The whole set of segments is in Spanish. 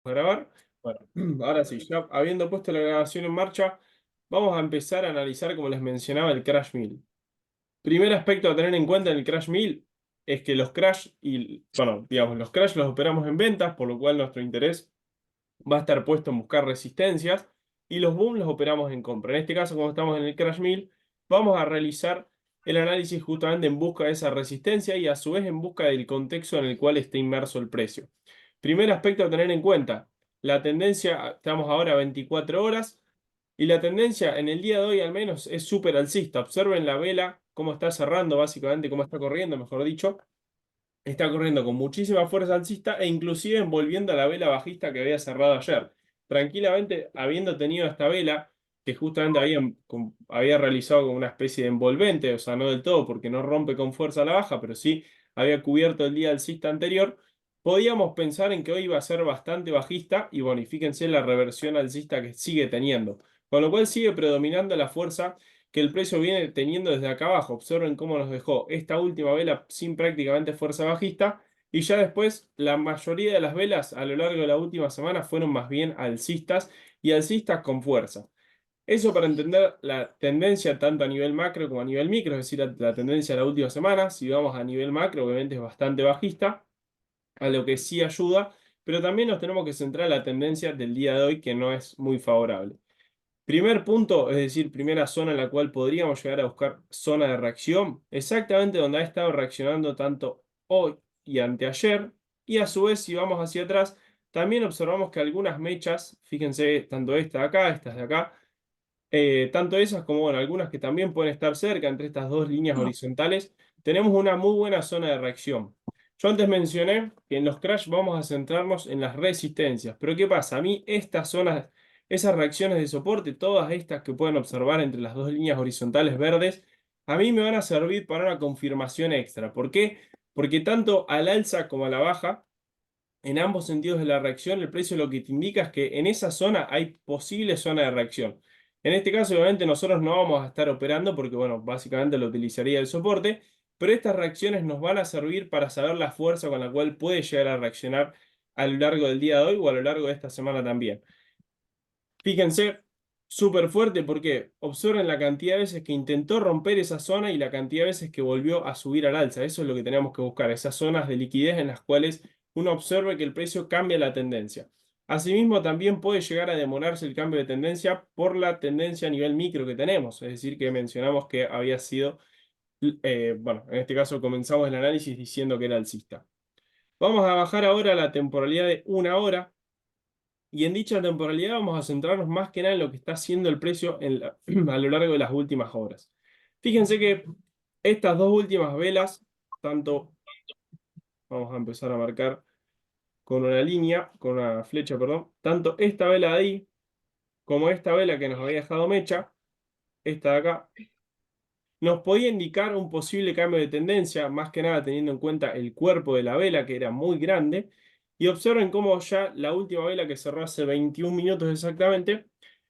Grabar. Bueno, ahora sí, ya habiendo puesto la grabación en marcha, vamos a empezar a analizar, como les mencionaba, el Crash 1000. Primer aspecto a tener en cuenta en el Crash 1000 es que los Crash bueno, digamos, los Crash los operamos en ventas, por lo cual nuestro interés va a estar puesto en buscar resistencias y los Boom los operamos en compra. En este caso, como estamos en el Crash 1000, vamos a realizar el análisis justamente en busca de esa resistencia y a su vez en busca del contexto en el cual esté inmerso el precio. Primer aspecto a tener en cuenta, la tendencia, estamos ahora a 24 horas y la tendencia en el día de hoy al menos es súper alcista. Observen la vela, cómo está cerrando básicamente, cómo está corriendo, mejor dicho. Está corriendo con muchísima fuerza alcista e inclusive envolviendo a la vela bajista que había cerrado ayer. Tranquilamente, habiendo tenido esta vela, que justamente había realizado como una especie de envolvente, o sea, no del todo porque no rompe con fuerza a la baja, pero sí había cubierto el día alcista anterior, podíamos pensar en que hoy iba a ser bastante bajista y bonifíquense la reversión alcista que sigue teniendo. Con lo cual sigue predominando la fuerza que el precio viene teniendo desde acá abajo. Observen cómo nos dejó esta última vela sin prácticamente fuerza bajista y ya después la mayoría de las velas a lo largo de la última semana fueron más bien alcistas y alcistas con fuerza. Eso para entender la tendencia tanto a nivel macro como a nivel micro, es decir, la tendencia de la última semana. Si vamos a nivel macro, obviamente es bastante bajista, a lo que sí ayuda, pero también nos tenemos que centrar en la tendencia del día de hoy que no es muy favorable. Primer punto, es decir, primera zona en la cual podríamos llegar a buscar zona de reacción, exactamente donde ha estado reaccionando tanto hoy y anteayer, y a su vez si vamos hacia atrás, también observamos que algunas mechas, fíjense, tanto esta de acá, estas de acá, tanto esas como bueno, algunas que también pueden estar cerca entre estas dos líneas horizontales, tenemos una muy buena zona de reacción. Yo antes mencioné que en los crash vamos a centrarnos en las resistencias, pero ¿qué pasa? A mí estas zonas, esas reacciones de soporte, todas estas que pueden observar entre las dos líneas horizontales verdes, a mí me van a servir para una confirmación extra. ¿Por qué? Porque tanto al alza como a la baja, en ambos sentidos de la reacción, el precio lo que te indica es que en esa zona hay posible zona de reacción. En este caso, obviamente, nosotros no vamos a estar operando porque, bueno, básicamente lo utilizaría el soporte, pero estas reacciones nos van a servir para saber la fuerza con la cual puede llegar a reaccionar a lo largo del día de hoy o a lo largo de esta semana también. Fíjense, súper fuerte porque observen la cantidad de veces que intentó romper esa zona y la cantidad de veces que volvió a subir al alza. Eso es lo que tenemos que buscar, esas zonas de liquidez en las cuales uno observe que el precio cambia la tendencia. Asimismo, también puede llegar a demorarse el cambio de tendencia por la tendencia a nivel micro que tenemos. Es decir, que mencionamos que había sido, bueno, en este caso comenzamos el análisis diciendo que era alcista. Vamos a bajar ahora la temporalidad de una hora. Y en dicha temporalidad vamos a centrarnos más que nada en lo que está haciendo el precio a lo largo de las últimas horas. Fíjense que estas dos últimas velas, tanto, vamos a empezar a marcar con una línea, con una flecha, perdón, tanto esta vela de ahí como esta vela que nos había dejado mecha, esta de acá, nos podía indicar un posible cambio de tendencia, más que nada teniendo en cuenta el cuerpo de la vela, que era muy grande. Y observen cómo ya la última vela que cerró hace 21 minutos exactamente,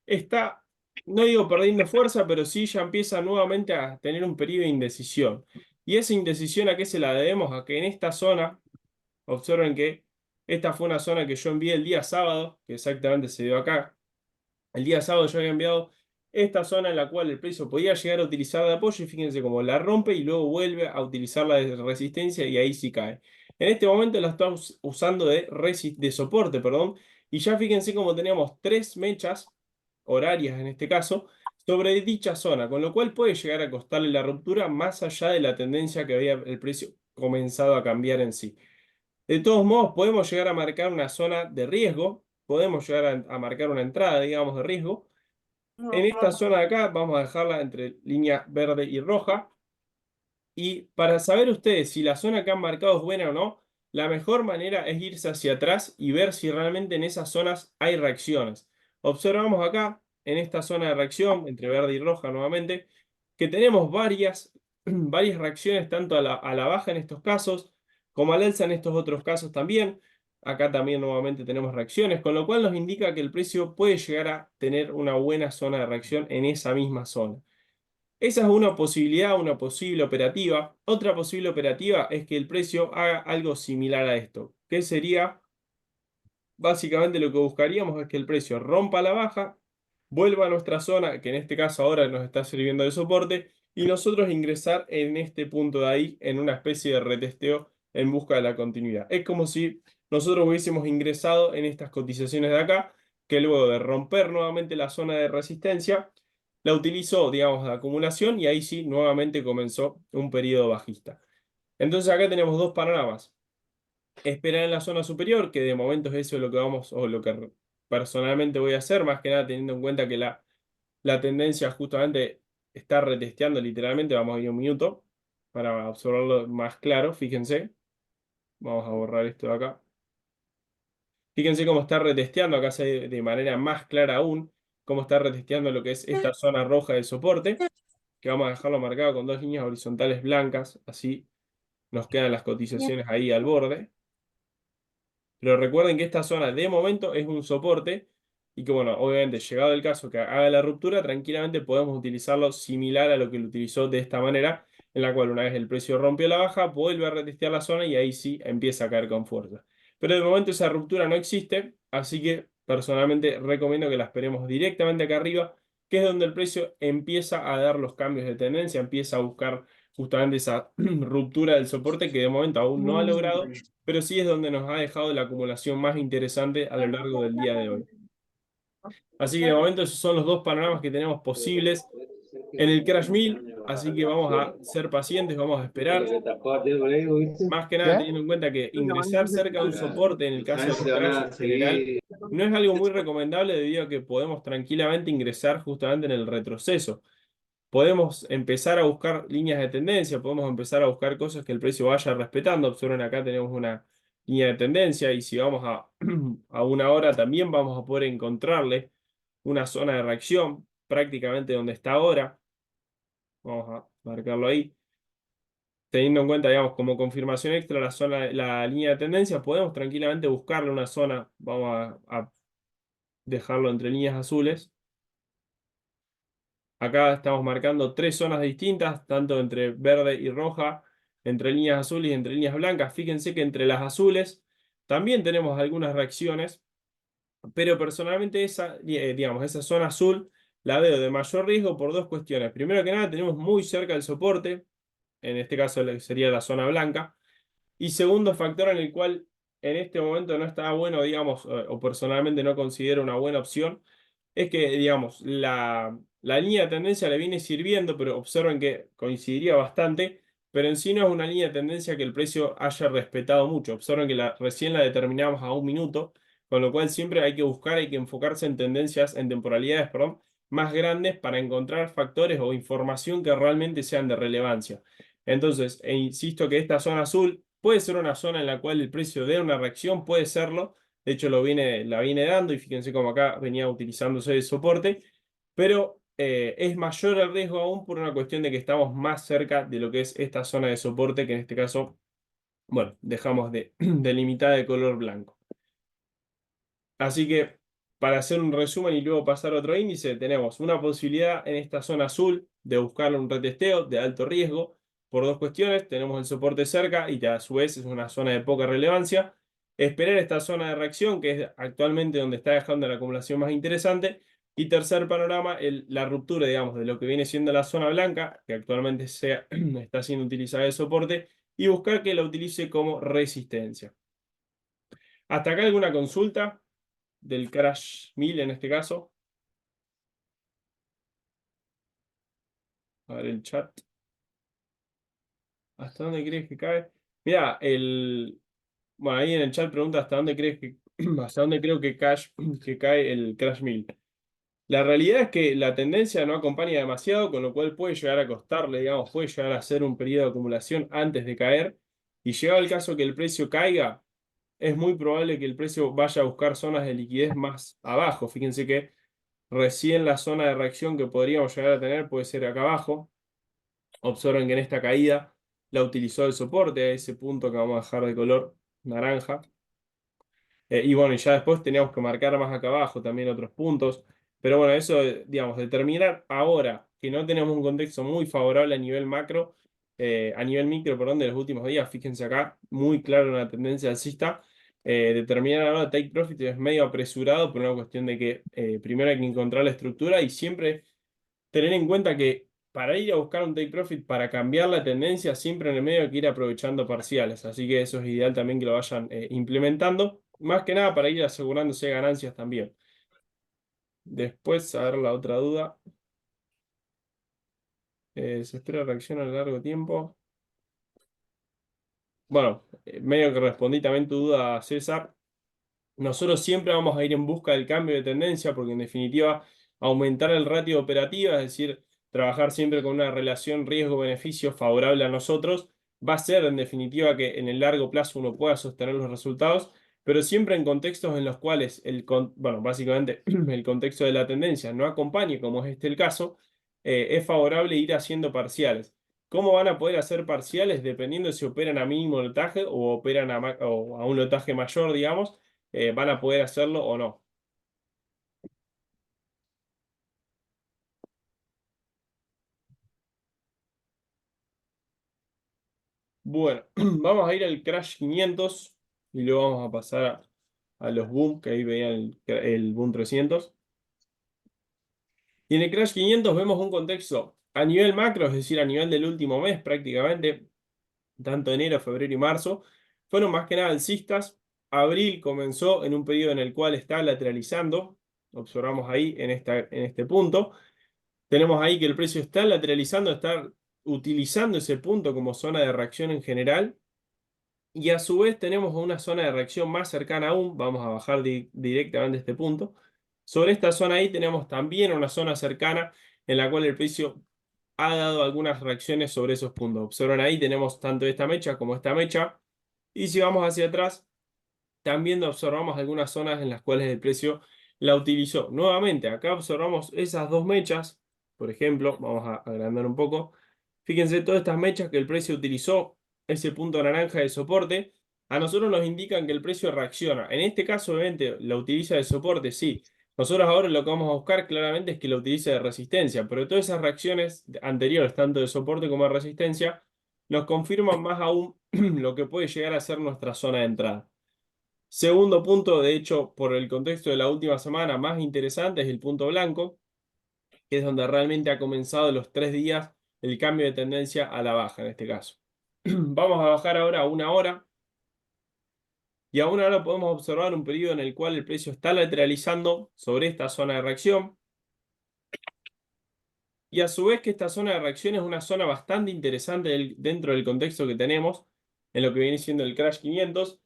está, no digo perdiendo fuerza, pero sí ya empieza nuevamente a tener un periodo de indecisión. ¿Y esa indecisión a qué se la debemos? A que en esta zona, observen que esta fue una zona que yo envié el día sábado, que exactamente se dio acá. El día sábado yo había enviado esta zona en la cual el precio podía llegar a utilizar de apoyo y fíjense cómo la rompe y luego vuelve a utilizarla de resistencia y ahí sí cae. En este momento la estamos usando de soporte, perdón, y ya fíjense cómo teníamos tres mechas horarias en este caso sobre dicha zona, con lo cual puede llegar a costarle la ruptura más allá de la tendencia que había el precio comenzado a cambiar en sí. De todos modos, podemos llegar a marcar una zona de riesgo, podemos llegar a marcar una entrada, digamos, de riesgo. En esta zona de acá vamos a dejarla entre línea verde y roja. Y para saber ustedes si la zona que han marcado es buena o no, la mejor manera es irse hacia atrás y ver si realmente en esas zonas hay reacciones. Observamos acá, en esta zona de reacción, entre verde y roja nuevamente, que tenemos varias reacciones, tanto a la baja en estos casos, como al alza en estos otros casos también. Acá también nuevamente tenemos reacciones, con lo cual nos indica que el precio puede llegar a tener una buena zona de reacción en esa misma zona. Esa es una posibilidad, una posible operativa. Otra posible operativa es que el precio haga algo similar a esto, que sería básicamente lo que buscaríamos es que el precio rompa la baja, vuelva a nuestra zona, que en este caso ahora nos está sirviendo de soporte, y nosotros ingresar en este punto de ahí en una especie de retesteo en busca de la continuidad. Es como si nosotros hubiésemos ingresado en estas cotizaciones de acá, que luego de romper nuevamente la zona de resistencia, la utilizó, digamos, de acumulación y ahí sí, nuevamente comenzó un periodo bajista. Entonces acá tenemos dos panoramas. Esperar en la zona superior, que de momento es eso lo que vamos, o lo que personalmente voy a hacer, más que nada teniendo en cuenta que la tendencia justamente está retesteando literalmente, vamos a ir un minuto para observarlo más claro, fíjense, vamos a borrar esto de acá. Fíjense cómo está retesteando, acá se ve de manera más clara aún, cómo está retesteando lo que es esta zona roja de soporte, que vamos a dejarlo marcado con dos líneas horizontales blancas, así nos quedan las cotizaciones ahí al borde. Pero recuerden que esta zona de momento es un soporte y que, bueno, obviamente, llegado el caso que haga la ruptura, tranquilamente podemos utilizarlo similar a lo que lo utilizó de esta manera, en la cual una vez el precio rompió la baja, vuelve a retestear la zona y ahí sí empieza a caer con fuerza. Pero de momento esa ruptura no existe, así que personalmente recomiendo que la esperemos directamente acá arriba, que es donde el precio empieza a dar los cambios de tendencia, empieza a buscar justamente esa ruptura del soporte que de momento aún no ha logrado, pero sí es donde nos ha dejado la acumulación más interesante a lo largo del día de hoy. Así que de momento esos son los dos panoramas que tenemos posibles en el Crash 1000, así que vamos a ser pacientes, vamos a esperar, más que nada ¿Qué? teniendo en cuenta que ingresar cerca de un soporte en el caso de los Crash en general no es algo muy recomendable debido a que podemos tranquilamente ingresar justamente en el retroceso. Podemos empezar a buscar líneas de tendencia, podemos empezar a buscar cosas que el precio vaya respetando. Observen acá tenemos una línea de tendencia y si vamos a una hora también vamos a poder encontrarle una zona de reacción prácticamente donde está ahora. Vamos a marcarlo ahí. Teniendo en cuenta, digamos, como confirmación extra la zona, la línea de tendencia, podemos tranquilamente buscarle una zona. Vamos a dejarlo entre líneas azules. Acá estamos marcando tres zonas distintas, tanto entre verde y roja, entre líneas azules y entre líneas blancas. Fíjense que entre las azules también tenemos algunas reacciones, pero personalmente digamos, esa zona azul la veo de mayor riesgo por dos cuestiones. Primero que nada, tenemos muy cerca el soporte, en este caso sería la zona blanca. Y segundo factor en el cual en este momento no está bueno, digamos, o personalmente no considero una buena opción, es que, digamos, la línea de tendencia le viene sirviendo, pero observen que coincidiría bastante, pero en sí no es una línea de tendencia que el precio haya respetado mucho. Observen que recién la determinamos a un minuto, con lo cual siempre hay que buscar, hay que enfocarse en tendencias, en temporalidades, perdón, más grandes para encontrar factores o información que realmente sean de relevancia. Entonces, insisto que esta zona azul puede ser una zona en la cual el precio dé una reacción, puede serlo. De hecho, la viene dando y fíjense cómo acá venía utilizándose de soporte, pero es mayor el riesgo aún por una cuestión de que estamos más cerca de lo que es esta zona de soporte, que en este caso, bueno, dejamos delimitada de color blanco. Así que para hacer un resumen y luego pasar a otro índice, tenemos una posibilidad en esta zona azul de buscar un retesteo de alto riesgo por dos cuestiones. Tenemos el soporte cerca y a su vez es una zona de poca relevancia. Esperar esta zona de reacción, que es actualmente donde está dejando la acumulación más interesante. Y tercer panorama, la ruptura, digamos, de lo que viene siendo la zona blanca, que actualmente está siendo utilizada de soporte, y buscar que la utilice como resistencia. ¿Hasta acá alguna consulta del Crash 1000 en este caso? A ver el chat. ¿Hasta dónde crees que cae? Mira, bueno, ahí en el chat pregunta hasta dónde crees que hasta dónde creo que cae el Crash 1000. La realidad es que la tendencia no acompaña demasiado, con lo cual puede llegar a costarle, digamos, puede llegar a ser un periodo de acumulación antes de caer. Y llegado el caso que el precio caiga, es muy probable que el precio vaya a buscar zonas de liquidez más abajo. Fíjense que recién la zona de reacción que podríamos llegar a tener puede ser acá abajo. Observen que en esta caída la utilizó el soporte a ese punto que vamos a dejar de color naranja. Y bueno, y ya después teníamos que marcar más acá abajo también otros puntos. Pero bueno, eso, digamos, determinar ahora que no tenemos un contexto muy favorable a nivel macro, a nivel micro, perdón, de los últimos días, fíjense acá, muy claro una tendencia alcista. Determinar ahora take profit es medio apresurado por una cuestión de que primero hay que encontrar la estructura y siempre tener en cuenta que para ir a buscar un take profit, para cambiar la tendencia, siempre en el medio hay que ir aprovechando parciales. Así que eso es ideal también que lo vayan implementando. Más que nada para ir asegurándose ganancias también. Después, a ver la otra duda. ¿Se espera reacción a largo tiempo? Bueno, medio que respondí también tu duda, César. Nosotros siempre vamos a ir en busca del cambio de tendencia porque en definitiva aumentar el ratio de operativa, es decir, trabajar siempre con una relación riesgo-beneficio favorable a nosotros, va a ser en definitiva que en el largo plazo uno pueda sostener los resultados, pero siempre en contextos en los cuales bueno, básicamente el contexto de la tendencia no acompañe, como es este el caso, es favorable ir haciendo parciales. ¿Cómo van a poder hacer parciales? Dependiendo si operan a mínimo lotaje o operan o a un lotaje mayor, digamos, van a poder hacerlo o no. Bueno, vamos a ir al Crash 500 y luego vamos a pasar a los Boom, que ahí veían el Boom 300. Y en el Crash 500 vemos un contexto a nivel macro, es decir, a nivel del último mes prácticamente, tanto enero, febrero y marzo, fueron más que nada alcistas. Abril comenzó en un periodo en el cual está lateralizando, observamos ahí en este punto. Tenemos ahí que el precio está lateralizando, está utilizando ese punto como zona de reacción en general. Y a su vez tenemos una zona de reacción más cercana aún. Vamos a bajar directamente este punto. Sobre esta zona ahí tenemos también una zona cercana en la cual el precio ha dado algunas reacciones sobre esos puntos. Observan ahí, tenemos tanto esta mecha como esta mecha. Y si vamos hacia atrás, también observamos algunas zonas en las cuales el precio la utilizó. Nuevamente, acá observamos esas dos mechas. Por ejemplo, vamos a agrandar un poco. Fíjense, todas estas mechas que el precio utilizó, ese punto naranja de soporte, a nosotros nos indican que el precio reacciona. En este caso, obviamente, la utiliza de soporte, sí. Nosotros ahora lo que vamos a buscar claramente es que la utilice de resistencia, pero todas esas reacciones anteriores, tanto de soporte como de resistencia, nos confirman más aún lo que puede llegar a ser nuestra zona de entrada. Segundo punto, de hecho, por el contexto de la última semana, más interesante es el punto blanco, que es donde realmente ha comenzado los 3 días el cambio de tendencia a la baja en este caso. Vamos a bajar ahora a una hora y a una hora podemos observar un periodo en el cual el precio está lateralizando sobre esta zona de reacción y a su vez que esta zona de reacción es una zona bastante interesante dentro del contexto que tenemos en lo que viene siendo el Crash 500.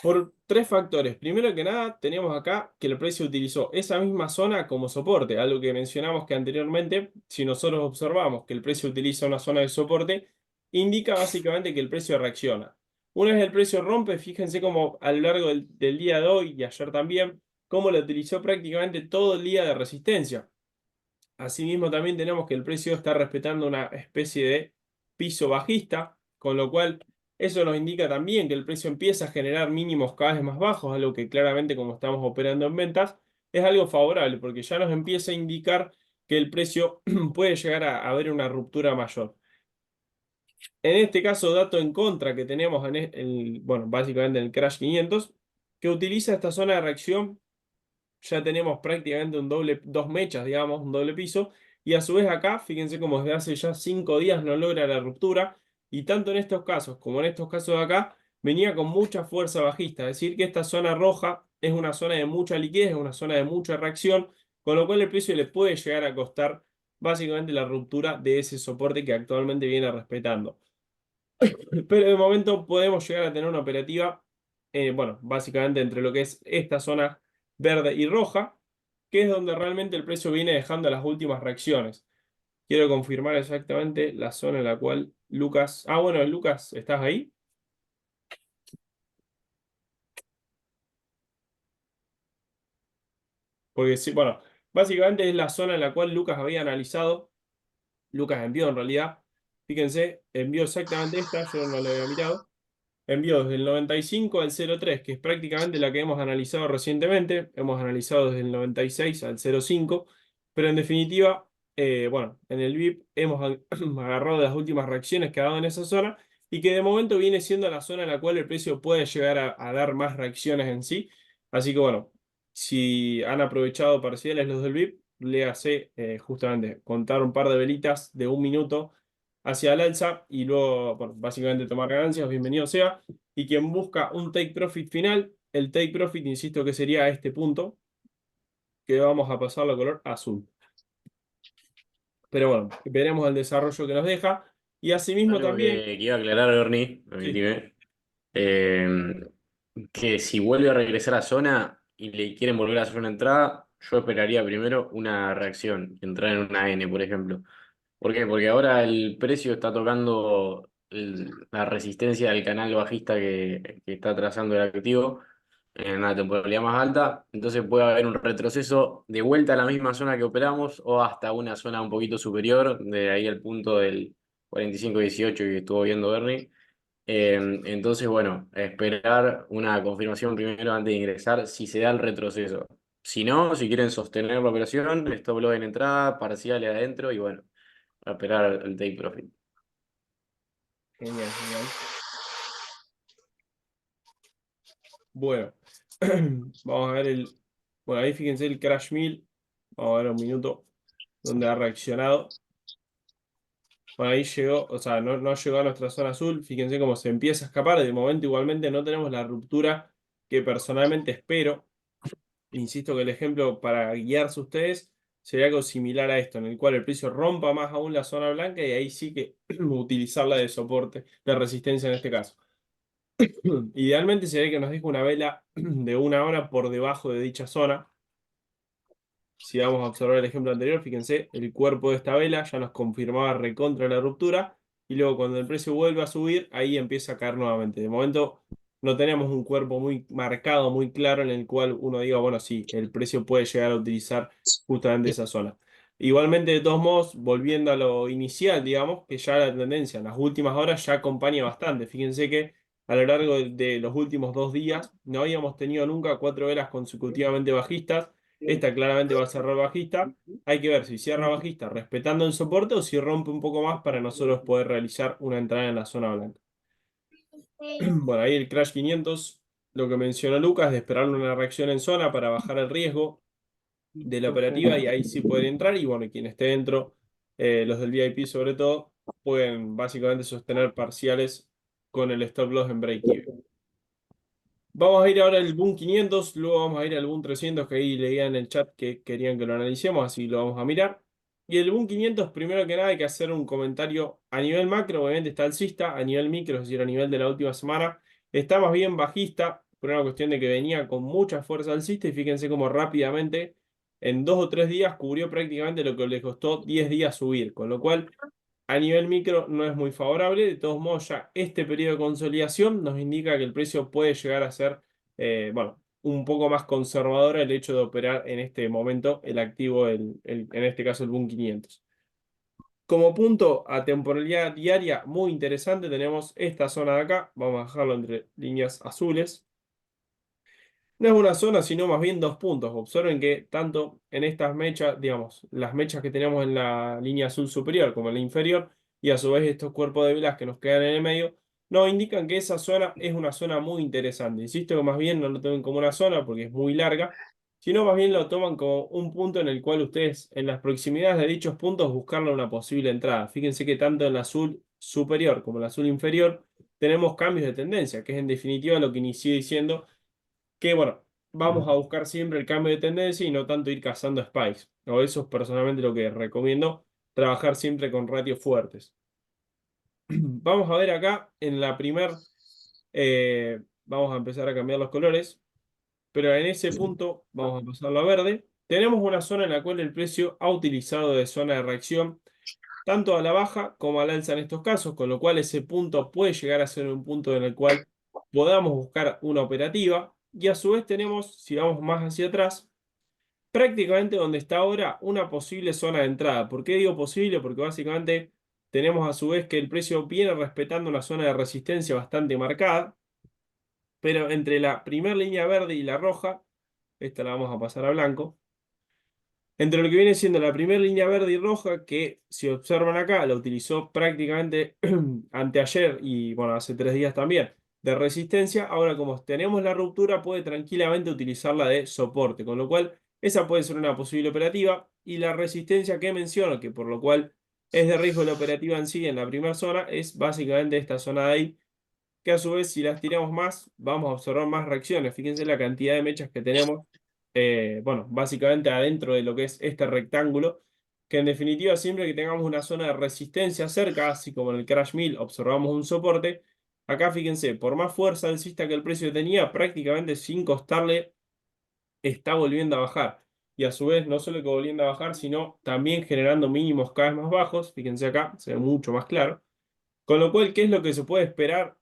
Por tres factores. Primero que nada, tenemos acá que el precio utilizó esa misma zona como soporte, algo que mencionamos que anteriormente, si nosotros observamos que el precio utiliza una zona de soporte, indica básicamente que el precio reacciona. Una vez el precio rompe, fíjense cómo a lo largo del día de hoy y ayer también, cómo lo utilizó prácticamente todo el día de resistencia. Asimismo, también tenemos que el precio está respetando una especie de piso bajista, con lo cual eso nos indica también que el precio empieza a generar mínimos cada vez más bajos, algo que claramente como estamos operando en ventas es algo favorable porque ya nos empieza a indicar que el precio puede llegar a haber una ruptura mayor. En este caso, dato en contra que tenemos bueno, básicamente en el Crash 500, que utiliza esta zona de reacción ya tenemos prácticamente dos mechas, digamos, un doble piso. Y a su vez acá, fíjense como desde hace ya 5 días no logra la ruptura. Y tanto en estos casos como en estos casos de acá, venía con mucha fuerza bajista. Es decir, que esta zona roja es una zona de mucha liquidez, es una zona de mucha reacción, con lo cual el precio le puede llegar a costar básicamente la ruptura de ese soporte que actualmente viene respetando. Pero de momento podemos llegar a tener una operativa, bueno, básicamente entre lo que es esta zona verde y roja, que es donde realmente el precio viene dejando las últimas reacciones. Quiero confirmar exactamente la zona en la cual Lucas... Ah, bueno, Lucas, ¿estás ahí? Porque sí, bueno, básicamente es la zona en la cual Lucas había analizado. Lucas envió en realidad. Fíjense, envió exactamente esta, yo no la había mirado. Envió desde el 95 al 03, que es prácticamente la que hemos analizado recientemente. Hemos analizado desde el 96 al 05, pero en definitiva, bueno, en el VIP hemos agarrado las últimas reacciones que ha dado en esa zona y que de momento viene siendo la zona en la cual el precio puede llegar a dar más reacciones en sí. Así que bueno, si han aprovechado parciales los del VIP, léase justamente contar un par de velitas de 1 minuto hacia el alza y luego, bueno, básicamente tomar ganancias, bienvenido sea. Y quien busca un take profit final, el take profit, insisto que sería a este punto, que vamos a pasarlo a color azul. Pero bueno, veremos el desarrollo que nos deja. Y asimismo Algo también, que iba a aclarar, Bernie, sí, permíteme, eh, que si vuelve a regresar a zona y le quieren volver a hacer una entrada, yo esperaría primero una reacción, entrar en una N, por ejemplo. ¿Por qué? Porque ahora el precio está tocando la resistencia del canal bajista que está trazando el activo en una temporalidad más alta, entonces puede haber un retroceso de vuelta a la misma zona que operamos o hasta una zona un poquito superior, de ahí el punto del 45-18 que estuvo viendo Bernie. Entonces, bueno, esperar una confirmación primero antes de ingresar si se da el retroceso. Si no, si quieren sostener la operación, stop loss en entrada, parciales adentro y bueno, a esperar el take profit. genial, genial. Bueno, vamos a ver el. Bueno, ahí fíjense el Crash 1000. Vamos a ver 1 minuto donde ha reaccionado. Bueno, ahí llegó, o sea, no llegó a nuestra zona azul. Fíjense cómo se empieza a escapar. De momento, igualmente, no tenemos la ruptura que personalmente espero. Insisto que el ejemplo para guiarse ustedes sería algo similar a esto, en el cual el precio rompa más aún la zona blanca y ahí sí que utilizarla de soporte, de resistencia en este caso. Idealmente sería que nos deje una vela de 1 hora por debajo de dicha zona. Si vamos a observar el ejemplo anterior, fíjense, el cuerpo de esta vela ya nos confirmaba recontra la ruptura y luego cuando el precio vuelve a subir, ahí empieza a caer nuevamente. De momento no tenemos un cuerpo muy marcado, muy claro en el cual uno diga, bueno, sí, el precio puede llegar a utilizar justamente esa zona. Igualmente, de todos modos, volviendo a lo inicial, digamos, que ya la tendencia en las últimas horas ya acompaña bastante. Fíjense que a lo largo de los últimos 2 días no habíamos tenido nunca 4 velas consecutivamente bajistas. Esta claramente va a cerrar bajista. Hay que ver si cierra bajista respetando el soporte o si rompe un poco más para nosotros poder realizar una entrada en la zona blanca. Bueno, ahí el Crash 500, lo que mencionó Lucas, de esperar una reacción en zona para bajar el riesgo de la operativa y ahí sí pueden entrar. Y bueno, quien esté dentro, los del VIP sobre todo, pueden básicamente sostener parciales con el stop loss en break-even. Vamos a ir ahora al Boom 500, luego vamos a ir al Boom 300, que ahí leía en el chat que querían que lo analicemos, así lo vamos a mirar. Y el Boom 500, primero que nada, hay que hacer un comentario a nivel macro, obviamente está alcista, a nivel micro, es decir, a nivel de la última semana, está más bien bajista, por una cuestión de que venía con mucha fuerza alcista y fíjense cómo rápidamente, en 2 o 3 días, cubrió prácticamente lo que le costó 10 días subir, con lo cual a nivel micro no es muy favorable. De todos modos, ya este periodo de consolidación nos indica que el precio puede llegar a ser, bueno, un poco más conservador el hecho de operar en este momento el activo, en este caso el Boom 500. Como punto a temporalidad diaria muy interesante tenemos esta zona de acá. Vamos a dejarlo entre líneas azules. No es una zona, sino más bien 2 puntos. Observen que tanto en estas mechas, digamos, las mechas que tenemos en la línea azul superior como en la inferior, y a su vez estos cuerpos de velas que nos quedan en el medio, nos indican que esa zona es una zona muy interesante. Insisto que más bien no lo tomen como una zona porque es muy larga, sino más bien lo toman como un punto en el cual ustedes, en las proximidades de dichos puntos, buscarle una posible entrada. Fíjense que tanto en el azul superior como en el azul inferior tenemos cambios de tendencia, que es en definitiva lo que inicié diciendo que bueno, vamos a buscar siempre el cambio de tendencia y no tanto ir cazando spikes. O eso es personalmente lo que recomiendo, trabajar siempre con ratios fuertes. Vamos a ver acá en la primer, vamos a empezar a cambiar los colores, pero en ese punto vamos a pasarlo a verde. Tenemos una zona en la cual el precio ha utilizado de zona de reacción tanto a la baja como al alza en estos casos, con lo cual ese punto puede llegar a ser un punto en el cual podamos buscar una operativa y a su vez tenemos, si vamos más hacia atrás, prácticamente donde está ahora una posible zona de entrada. ¿Por qué digo posible? Porque básicamente tenemos a su vez que el precio viene respetando una zona de resistencia bastante marcada, pero entre la primera línea verde y la roja, esta la vamos a pasar a blanco. Entre lo que viene siendo la primera línea verde y roja, que si observan acá, la utilizó prácticamente anteayer y bueno, hace 3 días también, de resistencia. Ahora, como tenemos la ruptura, puede tranquilamente utilizarla de soporte, con lo cual esa puede ser una posible operativa. Y la resistencia que menciono, que por lo cual es de riesgo la operativa en sí en la primera zona, es básicamente esta zona de ahí, que a su vez si las tiramos más, vamos a observar más reacciones. Fíjense la cantidad de mechas que tenemos, bueno, básicamente adentro de lo que es este rectángulo, que en definitiva siempre que tengamos una zona de resistencia cerca, así como en el Crash Mill observamos un soporte, acá fíjense, por más fuerza alcista que el precio tenía, prácticamente sin costarle, está volviendo a bajar. Y a su vez, no solo que volviendo a bajar, sino también generando mínimos cada vez más bajos. Fíjense acá, se ve mucho más claro. Con lo cual, ¿qué es lo que se puede esperar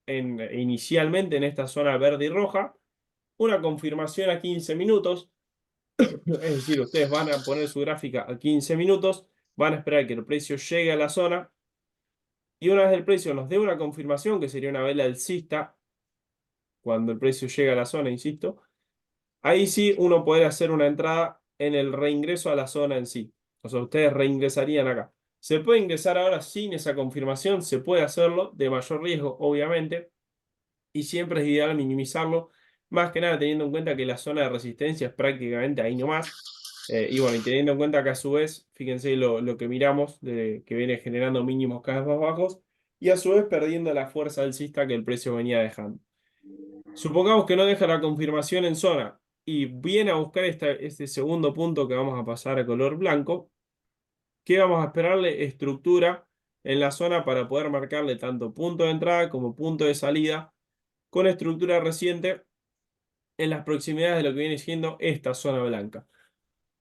inicialmente en esta zona verde y roja? Una confirmación a 15 minutos, es decir, ustedes van a poner su gráfica a 15 minutos, van a esperar que el precio llegue a la zona y una vez el precio nos dé una confirmación, que sería una vela alcista, cuando el precio llega a la zona, insisto, ahí sí uno puede hacer una entrada en el reingreso a la zona en sí. O sea, ustedes reingresarían acá. Se puede ingresar ahora sin esa confirmación, se puede hacerlo, de mayor riesgo, obviamente, y siempre es ideal minimizarlo, más que nada teniendo en cuenta que la zona de resistencia es prácticamente ahí nomás. Y bueno, y teniendo en cuenta que a su vez, fíjense lo que miramos, que viene generando mínimos cada vez más bajos, y a su vez perdiendo la fuerza alcista que el precio venía dejando. Supongamos que no deja la confirmación en zona y viene a buscar este segundo punto que vamos a pasar a color blanco. ¿Qué vamos a esperarle? Estructura en la zona para poder marcarle tanto punto de entrada como punto de salida con estructura reciente en las proximidades de lo que viene siendo esta zona blanca.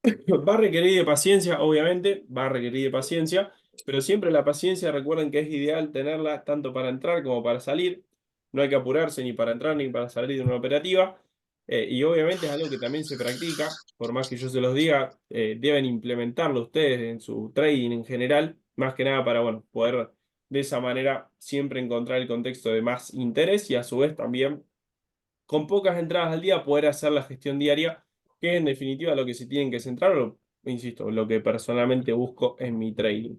Va a requerir de paciencia, obviamente, va a requerir de paciencia, pero siempre la paciencia, recuerden que es ideal tenerla tanto para entrar como para salir. No hay que apurarse ni para entrar ni para salir de una operativa. Y obviamente es algo que también se practica, por más que yo se los diga, deben implementarlo ustedes en su trading en general, más que nada para, bueno, poder de esa manera siempre encontrar el contexto de más interés y a su vez también con pocas entradas al día poder hacer la gestión diaria, que es en definitiva lo que se tienen que centrar, o, insisto, lo que personalmente busco en mi trading.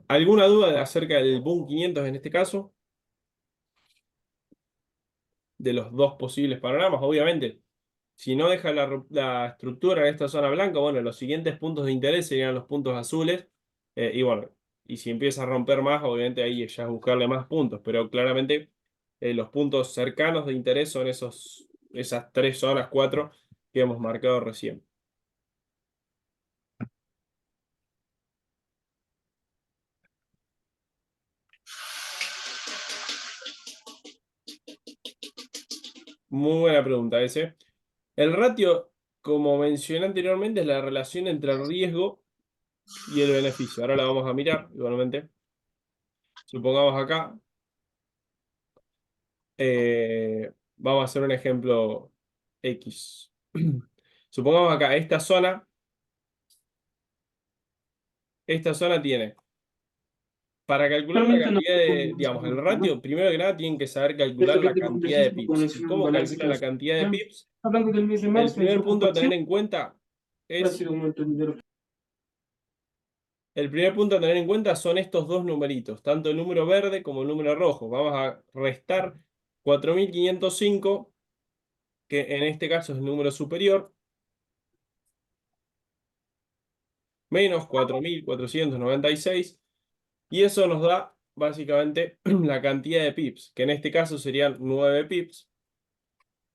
¿Alguna duda acerca del Boom 500 en este caso? De los dos posibles panoramas, obviamente. Si no deja la estructura en esta zona blanca, bueno, los siguientes puntos de interés serían los puntos azules. Y bueno, y si empieza a romper más, obviamente ahí ya es buscarle más puntos. Pero claramente los puntos cercanos de interés son esas 3 zonas, 4 que hemos marcado recién. Muy buena pregunta ese. El ratio, como mencioné anteriormente, es la relación entre el riesgo y el beneficio. Ahora la vamos a mirar igualmente. Supongamos acá. Vamos a hacer un ejemplo X. Supongamos acá, esta zona tiene, para calcular la Realmente no cantidad de, digamos, el mucho, ¿no? ratio, primero que nada tienen que saber calcular Desde que la te cantidad de conversaste con pips. es ¿Y un cómo balance calculan la clásico. cantidad de ¿Ya? pips? Hablando del mes de El marzo, en primer su punto a tener preocupación, en cuenta ha es, sido un montón de dinero. el primer punto a tener en cuenta son estos dos numeritos, tanto el número verde como el número rojo. Vamos a restar 4.505, que en este caso es el número superior, menos 4.496. Y eso nos da básicamente la cantidad de pips, que en este caso serían 9 pips.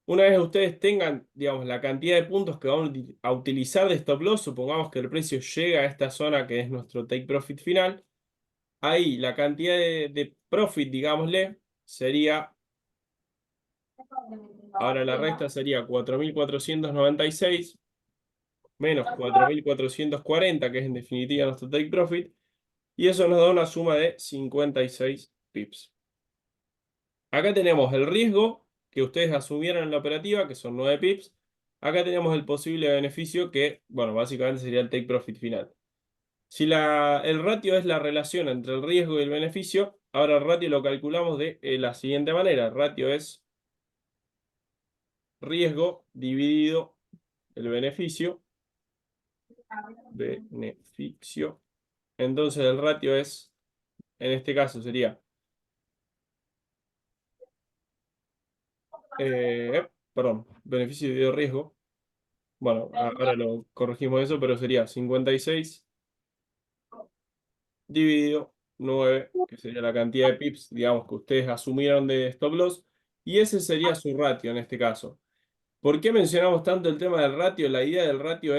Una vez ustedes tengan, digamos, la cantidad de puntos que vamos a utilizar de stop loss, supongamos que el precio llega a esta zona que es nuestro take profit final. Ahí la cantidad de profit, digámosle, sería, ahora la resta sería 4.496 menos 4.440, que es en definitiva nuestro take profit. Y eso nos da una suma de 56 pips. Acá tenemos el riesgo que ustedes asumieron en la operativa, que son 9 pips. Acá tenemos el posible beneficio que, bueno, básicamente sería el take profit final. Si el ratio es la relación entre el riesgo y el beneficio, ahora el ratio lo calculamos de la siguiente manera. El ratio es riesgo dividido el beneficio. Beneficio. Entonces el ratio es, en este caso sería, perdón, beneficio dividido riesgo. Bueno, ahora lo corregimos eso, pero sería 56 dividido 9, que sería la cantidad de pips, digamos, que ustedes asumieron de stop loss, y ese sería su ratio en este caso. ¿Por qué mencionamos tanto el tema del ratio? La idea del ratio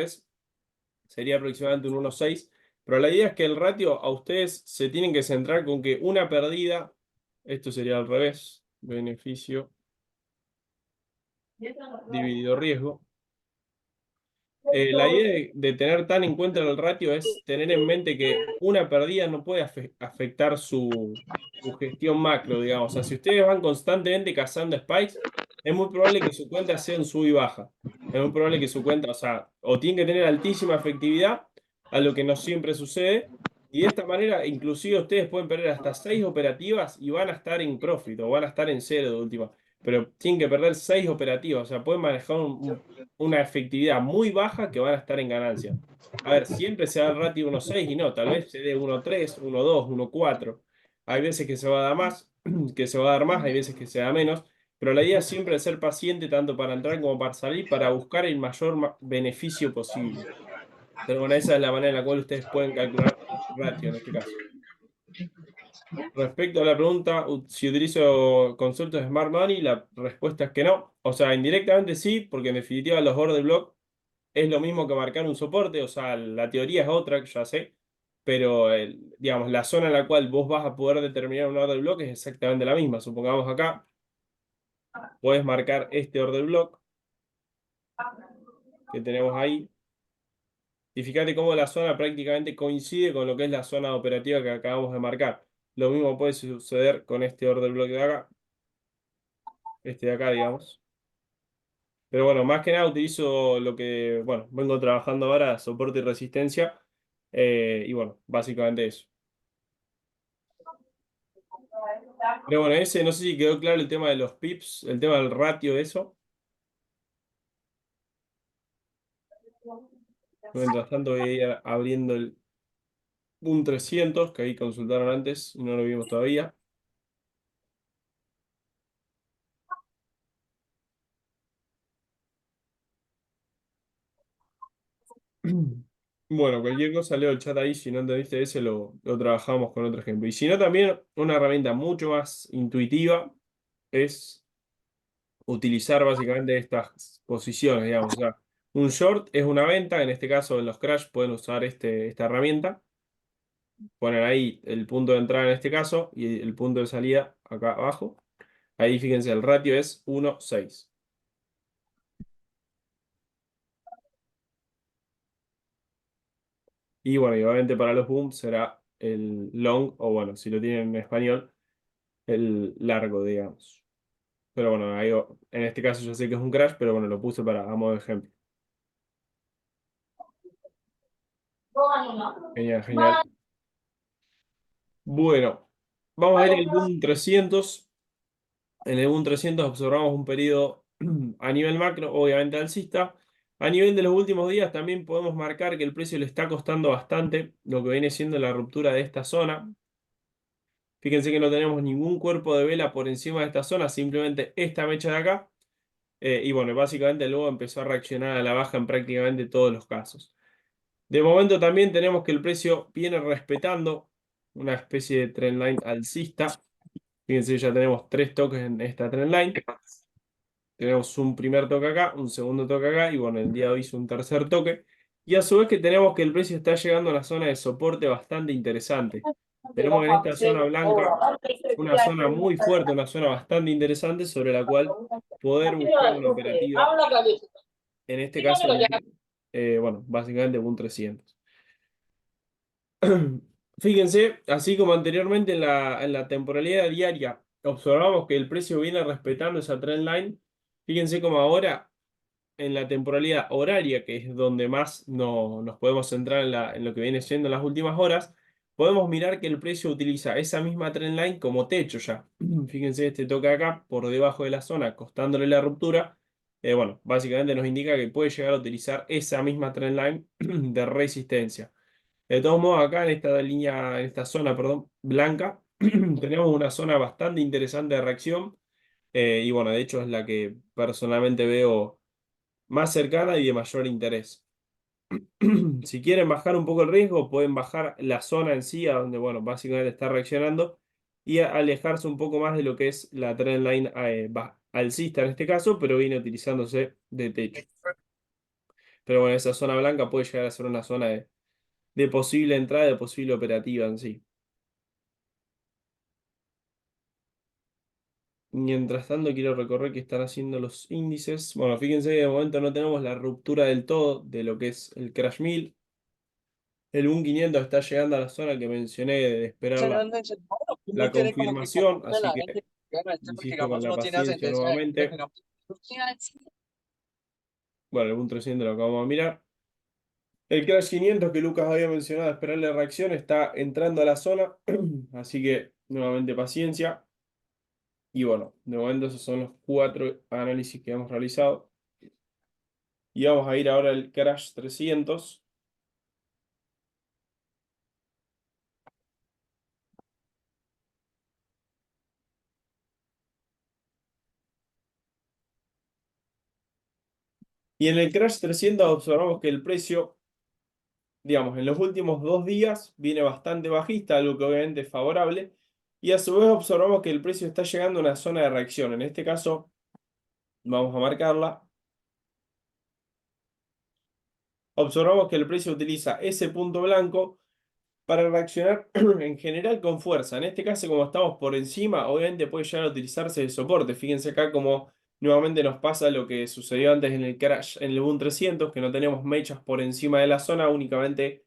sería aproximadamente un 1,6, pero la idea es que el ratio a ustedes se tienen que centrar con que una pérdida, esto sería al revés, beneficio dividido riesgo. La idea de tener tan en cuenta el ratio es tener en mente que una pérdida no puede afectar su gestión macro, digamos. O sea, si ustedes van constantemente cazando spikes, es muy probable que su cuenta sea en sub y baja. Es muy probable que su cuenta, o sea, o tiene que tener altísima efectividad, a lo que no siempre sucede. Y de esta manera, inclusive ustedes pueden perder hasta 6 operativas y van a estar en profit o van a estar en cero de última. Pero tienen que perder 6 operativas, o sea, pueden manejar una efectividad muy baja que van a estar en ganancia. A ver, siempre se da el ratio 1,6 y no, tal vez se dé 1,3, 1,2, 1,4. Hay veces que se va a dar más, que se va a dar más, hay veces que se da menos, pero la idea es siempre ser paciente tanto para entrar como para salir, para buscar el mayor beneficio posible. Pero bueno, esa es la manera en la cual ustedes pueden calcular ratio en este caso. Respecto a la pregunta, si utilizo conceptos de Smart Money, la respuesta es que no. O sea, indirectamente sí, porque en definitiva los order block es lo mismo que marcar un soporte, o sea, la teoría es otra, ya sé, pero digamos, la zona en la cual vos vas a poder determinar un order block es exactamente la misma. Supongamos acá, puedes marcar este order block que tenemos ahí, y fíjate cómo la zona prácticamente coincide con lo que es la zona operativa que acabamos de marcar. Lo mismo puede suceder con este order block de acá, este de acá, digamos. Pero bueno, más que nada utilizo lo que, bueno, vengo trabajando ahora, soporte y resistencia, y bueno, básicamente eso. Pero bueno, ese no sé si quedó claro el tema de los pips, el tema del ratio de eso. Mientras tanto voy a ir abriendo el 300 que ahí consultaron antes y no lo vimos todavía. Bueno, cualquier cosa leo el chat ahí, si no entendiste ese lo trabajamos con otro ejemplo. Y si no, también una herramienta mucho más intuitiva es utilizar básicamente estas posiciones, digamos. O sea, un short es una venta, en este caso en los crash pueden usar esta herramienta. Ponen ahí el punto de entrada en este caso y el punto de salida acá abajo. Ahí fíjense, el ratio es 1,6. Y bueno, y obviamente para los booms será el long, o bueno, si lo tienen en español, el largo, digamos. Pero bueno, ahí, en este caso yo sé que es un crash, pero bueno, lo puse a modo de ejemplo. Genial, genial. Bueno, vamos a ir al boom 300. En el boom 300 observamos un periodo a nivel macro, obviamente alcista. A nivel de los últimos días también podemos marcar que el precio le está costando bastante lo que viene siendo la ruptura de esta zona. Fíjense que no tenemos ningún cuerpo de vela por encima de esta zona, simplemente esta mecha de acá. Y bueno, básicamente luego empezó a reaccionar a la baja en prácticamente todos los casos. De momento también tenemos que el precio viene respetando una especie de trendline alcista. Fíjense, ya tenemos 3 toques en esta trendline. Tenemos un primer toque acá, un segundo toque acá y bueno, el día de hoy hizo un tercer toque. Y a su vez que tenemos que el precio está llegando a una zona de soporte bastante interesante. Tenemos en esta zona blanca una zona muy fuerte, una zona bastante interesante sobre la cual poder buscar una operativa. En este caso, bueno, básicamente un 300. Fíjense, así como anteriormente en la temporalidad diaria observamos que el precio viene respetando esa trend line. Fíjense como ahora en la temporalidad horaria, que es donde más nos podemos centrar en lo que viene siendo las últimas horas, podemos mirar que el precio utiliza esa misma trend line como techo ya. Fíjense este toque acá por debajo de la zona, costándole la ruptura. bueno, básicamente nos indica que puede llegar a utilizar esa misma trendline de resistencia. De todos modos, acá en esta línea, en esta zona, perdón, blanca, tenemos una zona bastante interesante de reacción. Y bueno, de hecho es la que personalmente veo más cercana y de mayor interés. Si quieren bajar un poco el riesgo, pueden bajar la zona en sí, a donde, bueno, básicamente está reaccionando, y alejarse un poco más de lo que es la trendline alcista en este caso, pero viene utilizándose de techo. Pero bueno, esa zona blanca puede llegar a ser una zona de posible entrada, de posible operativa en sí. Mientras tanto, quiero recorrer qué están haciendo los índices. Bueno, fíjense que de momento no tenemos la ruptura del todo de lo que es el Crash 1000. El 1500 está llegando a la zona que mencioné de esperar la Muy quiere como que confirmación, confunde a así la que gente que gana esto porque insisto con capaz la no tiene paciencia ascendencia de nuevamente. que no. Bueno, el 1300 lo acabamos de mirar. El Crash 500 que Lucas había mencionado, esperar la reacción, está entrando a la zona, así que nuevamente paciencia. Y bueno, de momento esos son los 4 análisis que hemos realizado. Y vamos a ir ahora al Crash 300. Y en el Crash 300 observamos que el precio, digamos, en los últimos 2 días viene bastante bajista, algo que obviamente es favorable. Y a su vez observamos que el precio está llegando a una zona de reacción. En este caso, vamos a marcarla. Observamos que el precio utiliza ese punto blanco para reaccionar en general con fuerza. En este caso, como estamos por encima, obviamente puede llegar a utilizarse de soporte. Fíjense acá como nuevamente nos pasa lo que sucedió antes en el crash, en el Boom 300, que no tenemos mechas por encima de la zona, únicamente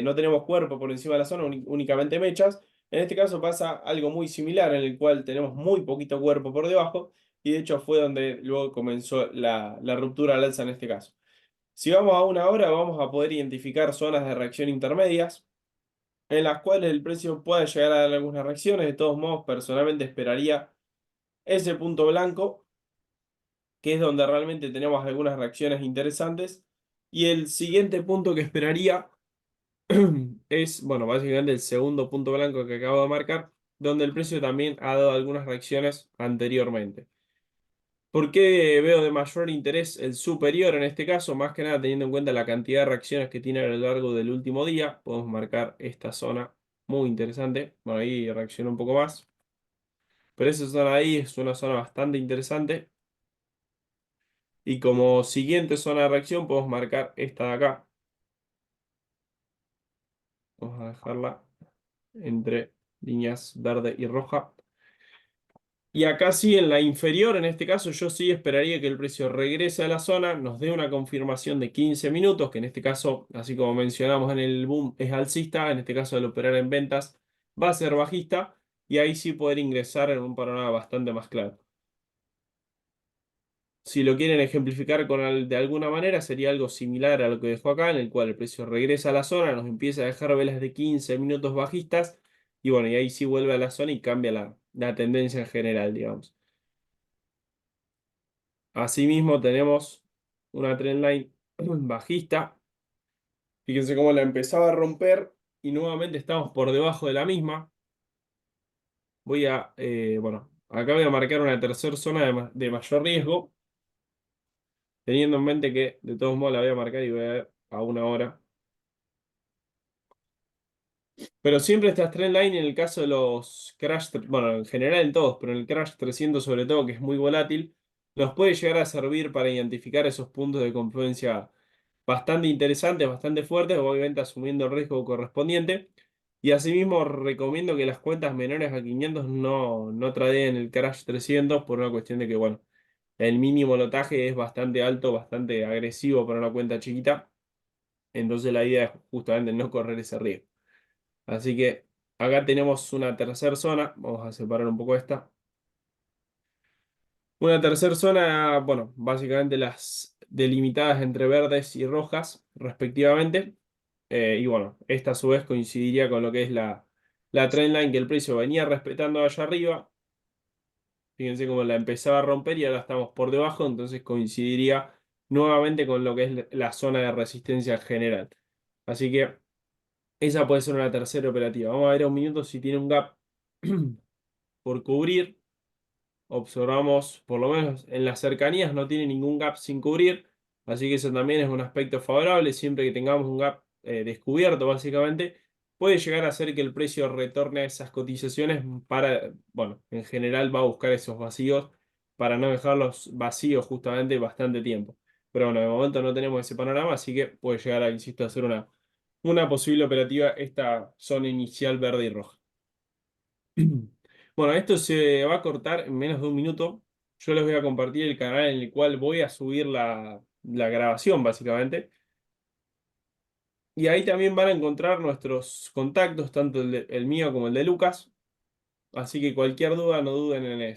no tenemos cuerpo por encima de la zona, únicamente mechas. En este caso pasa algo muy similar, en el cual tenemos muy poquito cuerpo por debajo, y de hecho fue donde luego comenzó la ruptura al alza en este caso. Si vamos a una hora, vamos a poder identificar zonas de reacción intermedias en las cuales el precio puede llegar a dar algunas reacciones. De todos modos, personalmente esperaría ese punto blanco, que es donde realmente tenemos algunas reacciones interesantes. Y el siguiente punto que esperaría es, bueno, básicamente el segundo punto blanco que acabo de marcar, donde el precio también ha dado algunas reacciones anteriormente. ¿Por qué veo de mayor interés el superior en este caso? Más que nada teniendo en cuenta la cantidad de reacciones que tiene a lo largo del último día. Podemos marcar esta zona muy interesante. Bueno, ahí reacciona un poco más. Pero esa zona ahí es una zona bastante interesante. Y como siguiente zona de reacción podemos marcar esta de acá. Vamos a dejarla entre líneas verde y roja. Y acá sí, en la inferior, en este caso, yo sí esperaría que el precio regrese a la zona, nos dé una confirmación de 15 minutos, que en este caso, así como mencionamos en el boom, es alcista, en este caso al operar en ventas va a ser bajista, y ahí sí poder ingresar en un panorama bastante más claro. Si lo quieren ejemplificar de alguna manera, sería algo similar a lo que dejó acá, en el cual el precio regresa a la zona, nos empieza a dejar velas de 15 minutos bajistas, y bueno, y ahí sí vuelve a la zona y cambia la tendencia en general, digamos. Asimismo, tenemos una trendline bajista. Fíjense cómo la empezaba a romper y nuevamente estamos por debajo de la misma. Bueno, acá voy a marcar una tercera zona de mayor riesgo, teniendo en mente que de todos modos la voy a marcar y voy a ver a una hora. Pero siempre estas trendline en el caso de los crash, bueno, en general en todos, pero en el crash 300 sobre todo, que es muy volátil, nos puede llegar a servir para identificar esos puntos de confluencia bastante interesantes, bastante fuertes, obviamente asumiendo el riesgo correspondiente. Y asimismo recomiendo que las cuentas menores a 500 no tradeen el Crash 300 por una cuestión de que, bueno, el mínimo lotaje es bastante alto, bastante agresivo para una cuenta chiquita. Entonces la idea es justamente no correr ese riesgo. Así que acá tenemos una tercera zona. Vamos a separar un poco esta. Una tercera zona, bueno, básicamente las delimitadas entre verdes y rojas, respectivamente. Y bueno, esta a su vez coincidiría con lo que es la trendline que el precio venía respetando allá arriba. Fíjense cómo la empezaba a romper y ahora estamos por debajo, entonces coincidiría nuevamente con lo que es la zona de resistencia general. Así que esa puede ser una tercera operativa. Vamos a ver a un minuto si tiene un gap por cubrir. Observamos, por lo menos en las cercanías, no tiene ningún gap sin cubrir. Así que eso también es un aspecto favorable. Siempre que tengamos un gap descubierto, básicamente, puede llegar a hacer que el precio retorne a esas cotizaciones para, bueno, en general va a buscar esos vacíos para no dejarlos vacíos justamente bastante tiempo. Pero bueno, de momento no tenemos ese panorama, así que puede llegar a, insisto, a ser una posible operativa esta zona inicial verde y roja. Bueno, esto se va a cortar en menos de un minuto. Yo les voy a compartir el canal en el cual voy a subir la grabación, básicamente. Y ahí también van a encontrar nuestros contactos, tanto el mío como el de Lucas. Así que cualquier duda, no duden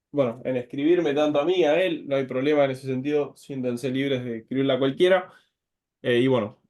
bueno, en escribirme tanto a mí, a él. No hay problema en ese sentido. Siéntanse libres de escribirla a cualquiera. Y bueno,